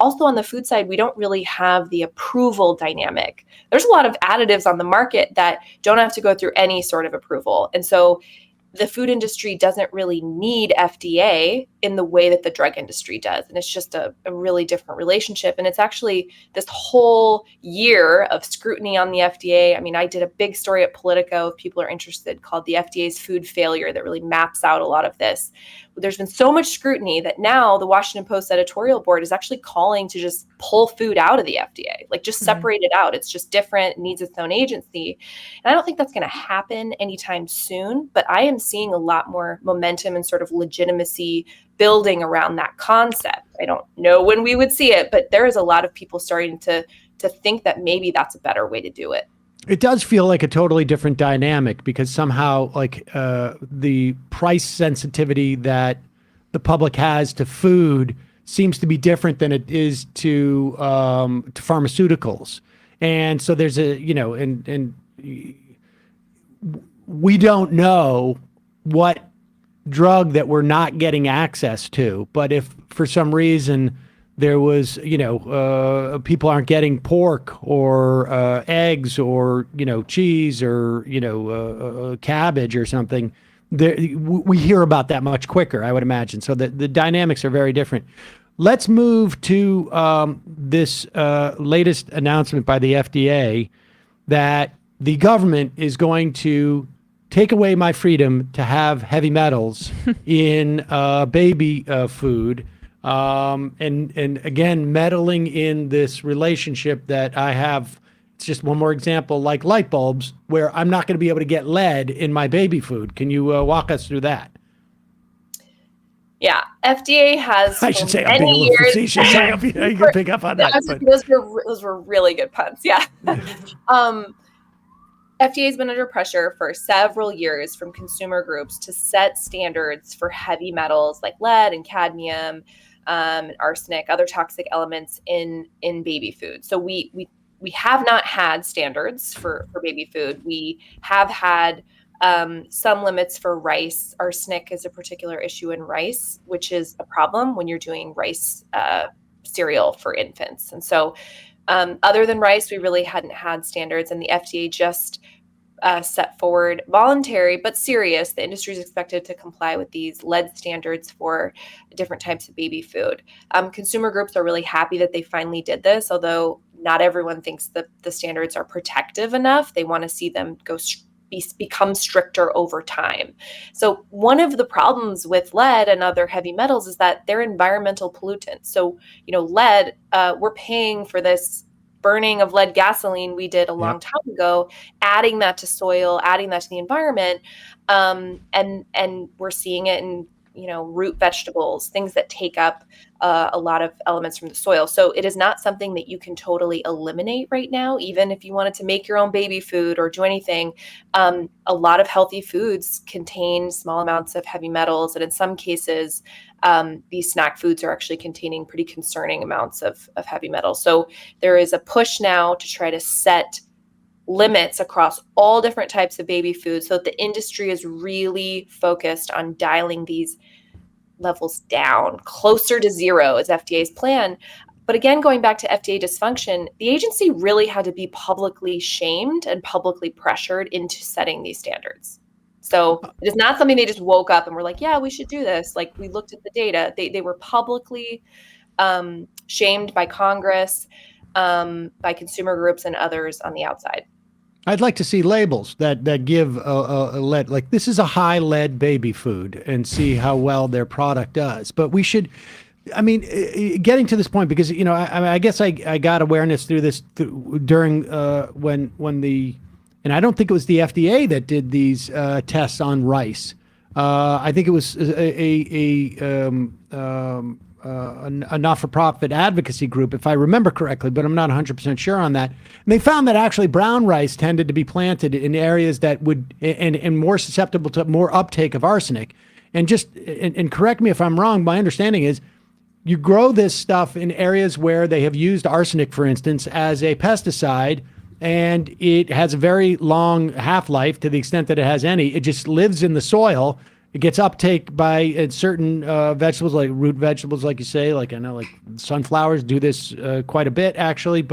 Also on the food side, we don't really have the approval dynamic. There's a lot of additives on the market that don't have to go through any sort of approval. And so the food industry doesn't really need FDA in the way that the drug industry does. And it's just a really different relationship. And it's actually this whole year of scrutiny on the FDA. I mean, I did a big story at Politico, if people are interested, called The FDA's Food Failure, that really maps out a lot of this. There's been so much scrutiny that now the Washington Post editorial board is actually calling to just pull food out of the FDA, like just separate it out. It's just different, it needs its own agency. And I don't think that's going to happen anytime soon, but I am seeing a lot more momentum and sort of legitimacy building around that concept. I don't know when we would see it, but there is a lot of people starting to think that maybe that's a better way to do it. It does feel like a totally different dynamic because somehow like the price sensitivity that the public has to food seems to be different than it is to pharmaceuticals. And so there's and we don't know what drug that we're not getting access to. But if for some reason there was, people aren't getting pork or eggs or, cheese or, cabbage or something, we hear about that much quicker, I would imagine. So the dynamics are very different. Let's move to this latest announcement by the FDA that the government is going to take away my freedom to have heavy metals in baby food. And again, meddling in this relationship that I have. It's just one more example, like light bulbs, where I'm not going to be able to get lead in my baby food. Can you walk us through that? Yeah, FDA has. I should say I'm being a little facetious. I hope you can pick up on that. Those were really good puns. Yeah. FDA has been under pressure for several years from consumer groups to set standards for heavy metals like lead and cadmium, arsenic, other toxic elements in baby food. So we have not had standards for baby food. We have had some limits for rice. Arsenic is a particular issue in rice, which is a problem when you're doing rice cereal for infants. And so other than rice, we really hadn't had standards, and the FDA just set forward voluntary but serious. The industry is expected to comply with these lead standards for different types of baby food. Consumer groups are really happy that they finally did this, although not everyone thinks that the standards are protective enough. They want to see them become stricter over time. So one of the problems with lead and other heavy metals is that they're environmental pollutants. So, lead, we're paying for this burning of lead gasoline we did a long time ago, adding that to soil, adding that to the environment. And we're seeing it in, root vegetables, things that take up a lot of elements from the soil. So it is not something that you can totally eliminate right now, even if you wanted to make your own baby food or do anything. A lot of healthy foods contain small amounts of heavy metals. And in some cases, these snack foods are actually containing pretty concerning amounts of heavy metals. So there is a push now to try to set limits across all different types of baby food so that the industry is really focused on dialing these levels down closer to zero is FDA's plan. But again, going back to FDA dysfunction, the agency really had to be publicly shamed and publicly pressured into setting these standards. So it is not something they just woke up and were like, yeah, we should do this. Like, we looked at the data. They were publicly shamed by Congress, by consumer groups and others on the outside. I'd like to see labels that give a lead, like this is a high lead baby food, and see how well their product does. But we should, getting to this point, because, I guess I got awareness through this during when the and I don't think it was the FDA that did these tests on rice. I think it was a not-for-profit advocacy group, if I remember correctly, but I'm not 100% sure on that. And they found that actually brown rice tended to be planted in areas that would, and more susceptible to more uptake of arsenic. And correct me if I'm wrong, my understanding is you grow this stuff in areas where they have used arsenic, for instance, as a pesticide, and it has a very long half-life to the extent that it has any. It just lives in the soil. It gets uptake by certain vegetables, like root vegetables, like you say. Like I know, like sunflowers do this quite a bit, actually.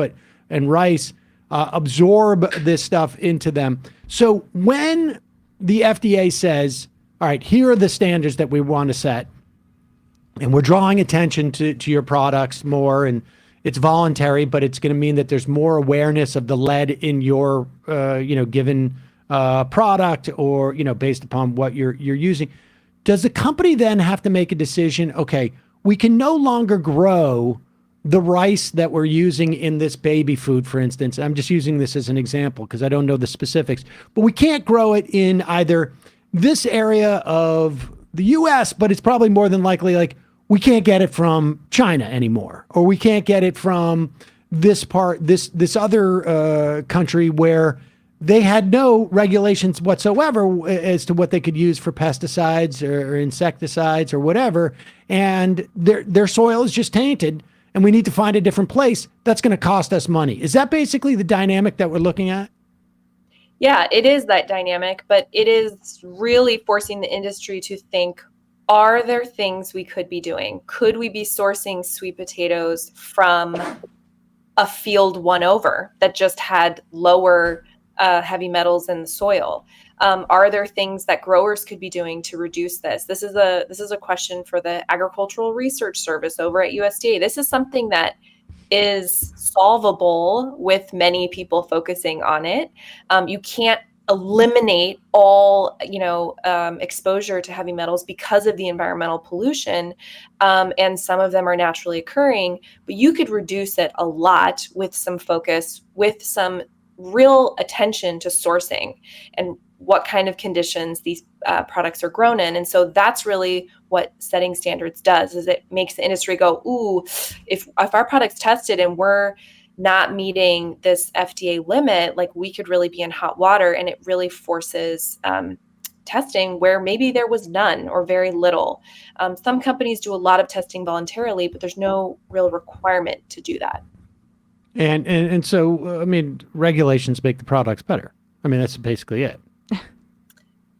And rice absorb this stuff into them. So when the FDA says, "All right, here are the standards that we want to set," and we're drawing attention to your products more, and it's voluntary, but it's going to mean that there's more awareness of the lead in your, given product, or based upon what you're using. Does the company then have to make a decision? Okay, we can no longer grow the rice that we're using in this baby food, for instance. I'm just using this as an example because I don't know the specifics, but we can't grow it in either this area of the U.S., but it's probably more than likely like we can't get it from China anymore, or we can't get it from this other country where they had no regulations whatsoever as to what they could use for pesticides or insecticides or whatever, and their soil is just tainted, and we need to find a different place. That's going to cost us money. Is that basically the dynamic that we're looking at? Yeah, it is that dynamic, but it is really forcing the industry to think, are there things we could be doing? Could we be sourcing sweet potatoes from a field one over that just had lower heavy metals in the soil? Are there things that growers could be doing to reduce this? This is a question for the Agricultural Research Service over at USDA. This is something that is solvable with many people focusing on it. You can't eliminate all exposure to heavy metals because of the environmental pollution, and some of them are naturally occurring, but you could reduce it a lot with some focus, with some real attention to sourcing and what kind of conditions these products are grown in. And so that's really what setting standards does, is it makes the industry go, ooh, if our product's tested and we're not meeting this FDA limit, like we could really be in hot water, and it really forces testing where maybe there was none or very little. Some companies do a lot of testing voluntarily, but there's no real requirement to do that. And so, I mean, regulations make the products better. I mean, that's basically it.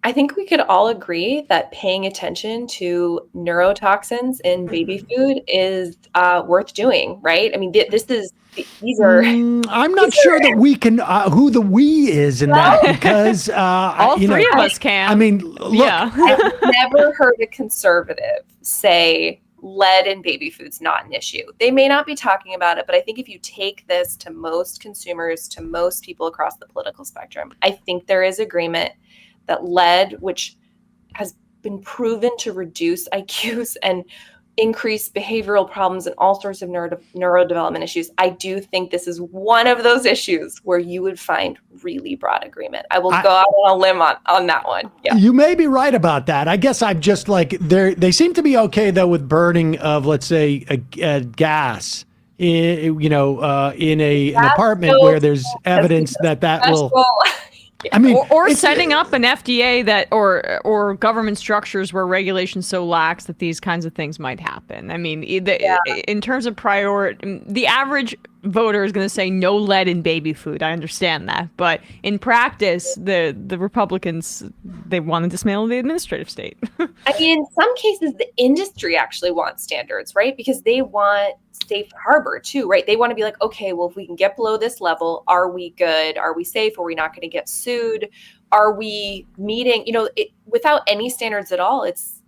I think we could all agree that paying attention to neurotoxins in baby food is worth doing, right? I mean, these are. I'm not sure that we can, who the we is in that, because all three of us can. I mean, look. Yeah. I've never heard a conservative say lead in baby food's not an issue. They may not be talking about it, but I think if you take this to most consumers, to most people across the political spectrum, I think there is agreement that lead, which has been proven to reduce IQs and increase behavioral problems and all sorts of neurodevelopment issues, I do think this is one of those issues where you would find really broad agreement. I will go out on a limb on that one. Yeah. You may be right about that. I guess I'm just like, they seem to be okay, though, with burning of, let's say, a gas in an apartment where there's evidence that will... I mean, or setting up an FDA that, or government structures where regulations so lax that these kinds of things might happen. I mean, in terms of priority, the average voter is going to say no lead in baby food. I understand that, but in practice, the Republicans, they want to dismantle the administrative state. I mean, in some cases, the industry actually wants standards, right? Because they want safe harbor too, right? They want to be like, okay, well, if we can get below this level, are we good? Are we safe? Are we not going to get sued? Are we meeting, without any standards at all? It's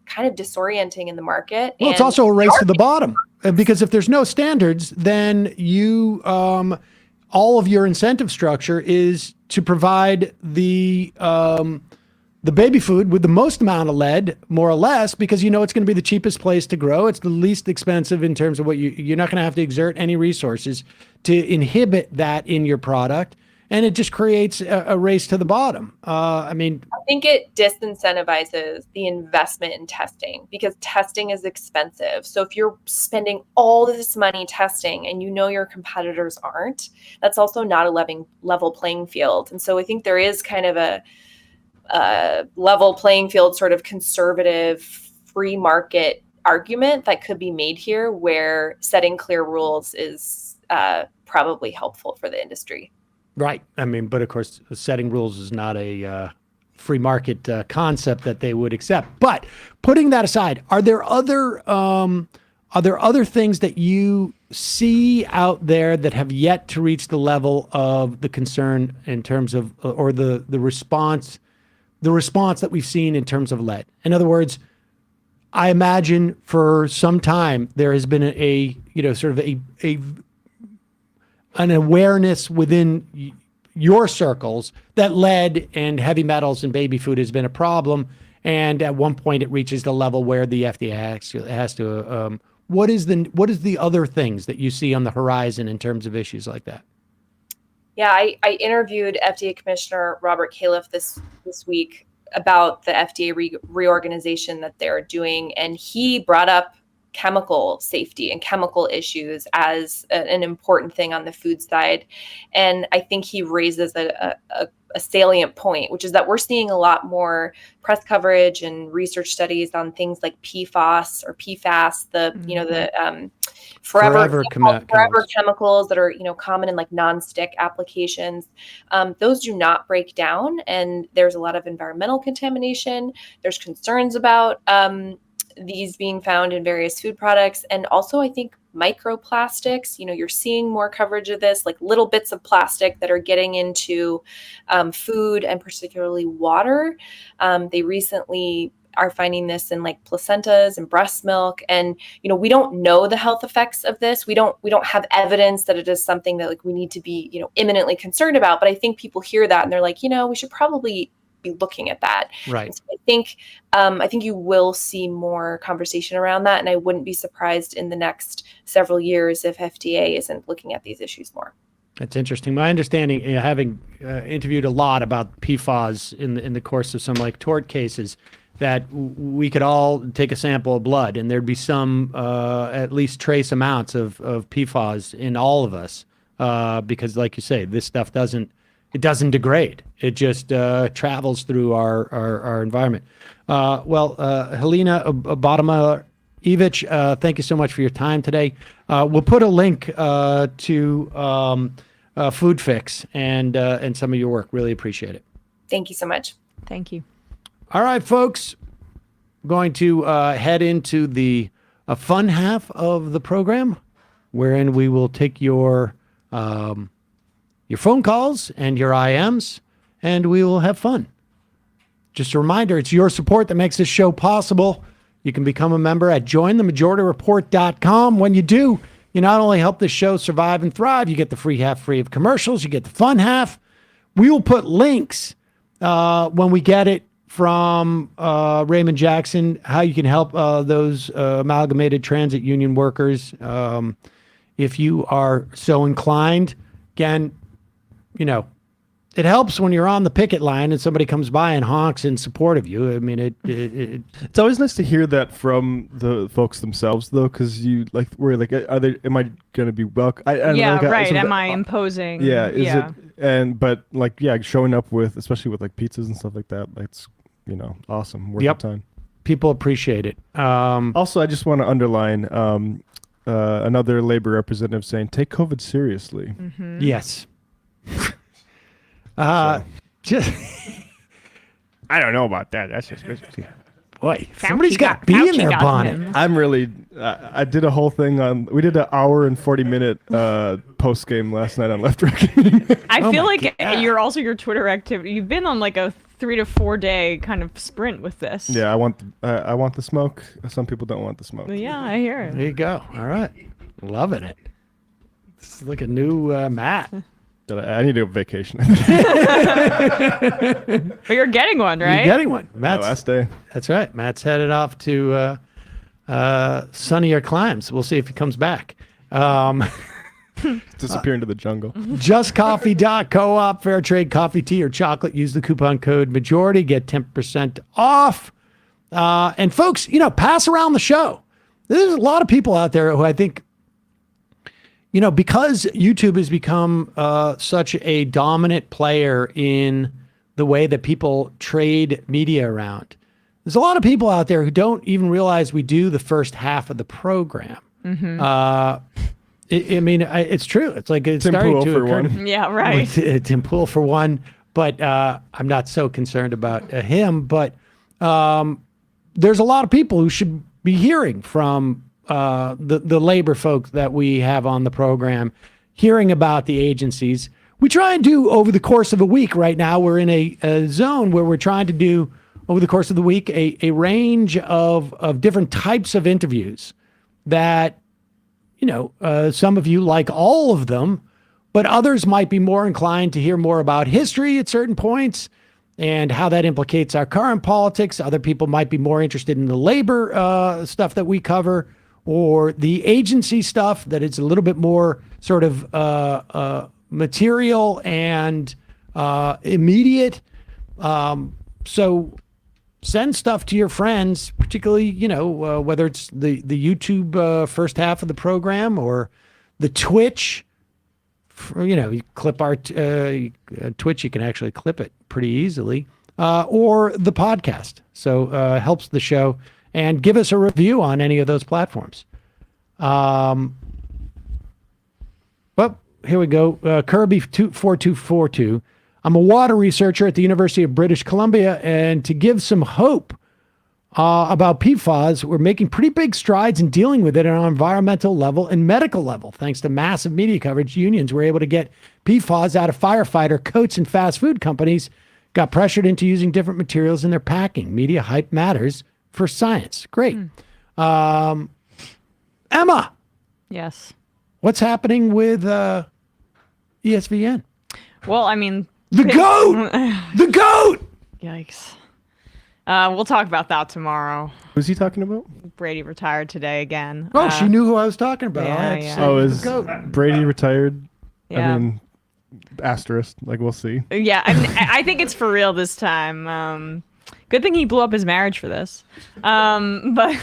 kind of disorienting in the market. Well, it's also a race to the bottom, because if there's no standards, then you, all of your incentive structure is to provide the baby food with the most amount of lead, more or less, because it's going to be the cheapest place to grow. It's the least expensive in terms of what you're not going to have to exert any resources to inhibit that in your product. and it just creates a race to the bottom. I think it disincentivizes the investment in testing because testing is expensive. So if you're spending all this money testing and you know your competitors aren't, that's also not a level playing field. And so I think there is kind of a level playing field, sort of conservative free market argument that could be made here, where setting clear rules is probably helpful for the industry. Right. But of course, setting rules is not a free market concept that they would accept. But putting that aside, are there other things that you see out there that have yet to reach the level of the concern in terms of, or the response that we've seen in terms of lead? In other words, I imagine for some time there has been an awareness within your circles that lead and heavy metals in baby food has been a problem, and at one point it reaches the level where the FDA has to. What is the other things that you see on the horizon in terms of issues like that? Yeah, I interviewed FDA Commissioner Robert Califf this week about the FDA reorganization that they're doing, and he brought up chemical safety and chemical issues as an important thing on the food side. And I think he raises a salient point, which is that we're seeing a lot more press coverage and research studies on things like PFAS or PFAS, the forever chemicals that are common in like non-stick applications. Those do not break down, and there's a lot of environmental contamination. There's concerns about these being found in various food products. And also, I think microplastics, you're seeing more coverage of this, like little bits of plastic that are getting into food and particularly water. They recently are finding this in like placentas and breast milk. And, we don't know the health effects of this. We don't have evidence that it is something that like we need to be, imminently concerned about. But I think people hear that and they're like, we should probably be looking at that. Right. So I think you will see more conversation around that, and I wouldn't be surprised in the next several years if FDA isn't looking at these issues more. That's interesting. My understanding, having interviewed a lot about PFAS in the course of some like tort cases, that we could all take a sample of blood and there'd be some at least trace amounts of PFAS in all of us, because like you say, this stuff doesn't degrade. It just travels through our environment. Helena Bottemiller Evich, thank you so much for your time today. We'll put a link to Food Fix and some of your work. Really appreciate it. Thank you so much. Thank you. All right, folks, going to head into the fun half of the program, wherein we will take your phone calls and your IMs, and we will have fun. Just a reminder, it's your support that makes this show possible. You can become a member at jointhemajorityreport.com. When you do, you not only help this show survive and thrive, you get the free half free of commercials, you get the fun half. We will put links when we get it from Raymond Jackson, how you can help those Amalgamated Transit Union workers if you are so inclined. Again, it helps when you're on the picket line and somebody comes by and honks in support of you. I mean, it's always nice to hear that from the folks themselves, though, because we're like, am I going to be welcome? Am I imposing? Yeah, showing up with, especially with like pizzas and stuff like that, that's awesome. Worth the time. People appreciate it. Also, I just want to underline another labor representative saying, "Take COVID seriously." Mm-hmm. Yes. Just I don't know about that. That's just boy. Somebody's got bee in their bonnet. I'm really. I did a whole thing on. We did an hour and 40-minute post game last night on Left Reckoning. I feel like your Twitter activity. You've been on like a 3 to 4 day kind of sprint with this. Yeah, I want the smoke. Some people don't want the smoke. Yeah, I hear it. There you go. All right, loving it. It's like a new Matt. I need a vacation. But you're getting one, right? You're getting one. Matt's last day. That's right. Matt's headed off to sunnier climes. We'll see if he comes back. Disappear into the jungle. JustCoffee.coop, fair trade coffee, tea, or chocolate. Use the coupon code majority, get 10% off. And folks, pass around the show. There's a lot of people out there who I think, because YouTube has become such a dominant player in the way that people trade media around. There's a lot of people out there who don't even realize we do the first half of the program. Mm-hmm. It's true. It's like it's Tim starting Pool to for occur. one. Yeah, right. Tim Pool for one, but I'm not so concerned about him. But there's a lot of people who should be hearing from the labor folks that we have on the program, hearing about the agencies. We try and do over the course of a week. Right now, we're in a zone where we're trying to do over the course of the week a range of different types of interviews that. Some of you like all of them, but others might be more inclined to hear more about history at certain points and how that implicates our current politics. Other people might be more interested in the labor stuff that we cover or the agency stuff that is a little bit more sort of material and immediate. So send stuff to your friends, particularly, whether it's the YouTube first half of the program or the Twitch. You clip our Twitch, you can actually clip it pretty easily, or the podcast. So helps the show. And give us a review on any of those platforms. Well, here we go. Kirby 4242. I'm a water researcher at the University of British Columbia, and to give some hope about PFAS, we're making pretty big strides in dealing with it on an environmental level and medical level. Thanks to massive media coverage, unions were able to get PFAS out of firefighter coats, and fast food companies got pressured into using different materials in their packing. Media hype matters for science. Great. Emma. Yes. What's happening with ESVN? Well, the goat! The goat! Yikes. We'll talk about that tomorrow. Who's he talking about? Brady retired today again. Oh, she knew who I was talking about. Is Brady retired? Yeah. Asterisk. We'll see. Yeah, I think it's for real this time. Good thing he blew up his marriage for this. But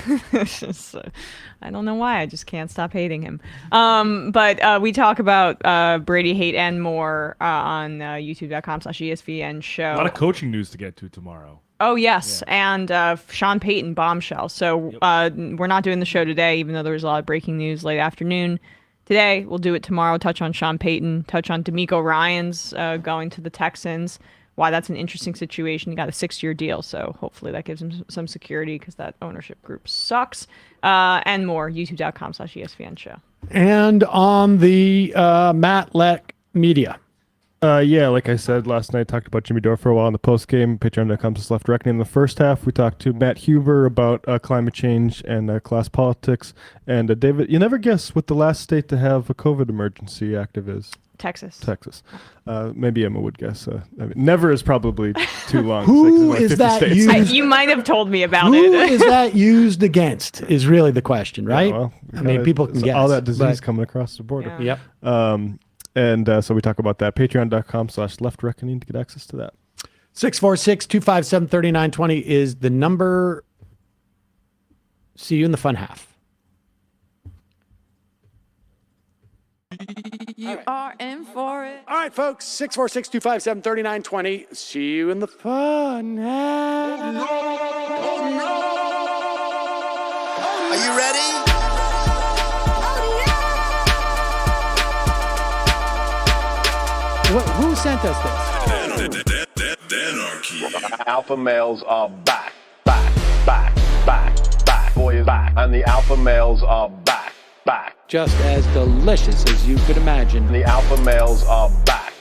I don't know why. I just can't stop hating him. But we talk about Brady hate and more on youtube.com/ESVN show. A lot of coaching news to get to tomorrow. Oh, yes. Yeah. And Sean Payton bombshell. So we're not doing the show today, even though there was a lot of breaking news late afternoon. Today, we'll do it tomorrow. Touch on Sean Payton, touch on D'Amico Ryans going to the Texans. Why that's an interesting situation. He got a 6-year deal, so hopefully that gives him some security because that ownership group sucks. And more, youtube.com/ESVN show. And on the Matt Leck Media. Like I said last night, talked about Jimmy Dore for a while in the post game. Patreon.com/Left Reckoning. In the first half, we talked to Matt Huber about climate change and class politics. And David, you never guess what the last state to have a COVID emergency active is. Texas. Maybe Emma would guess. Never is probably too long. Who is that used? You might have told me about Who it. is that used against is really the question, right? Yeah, well, people can guess. All that disease coming across the border. Yeah. Yep. And so we talk about that. Patreon.com/Left Reckoning to get access to that. 646-257-3920 is the number. See you in the fun half. You are in for it. All right, folks. 646-257-3920. See you in the fun half. Are you ready? Who sent us this? Alpha males are back. Boy is back. And the alpha males are back. Just as delicious as you could imagine. The alpha males are back.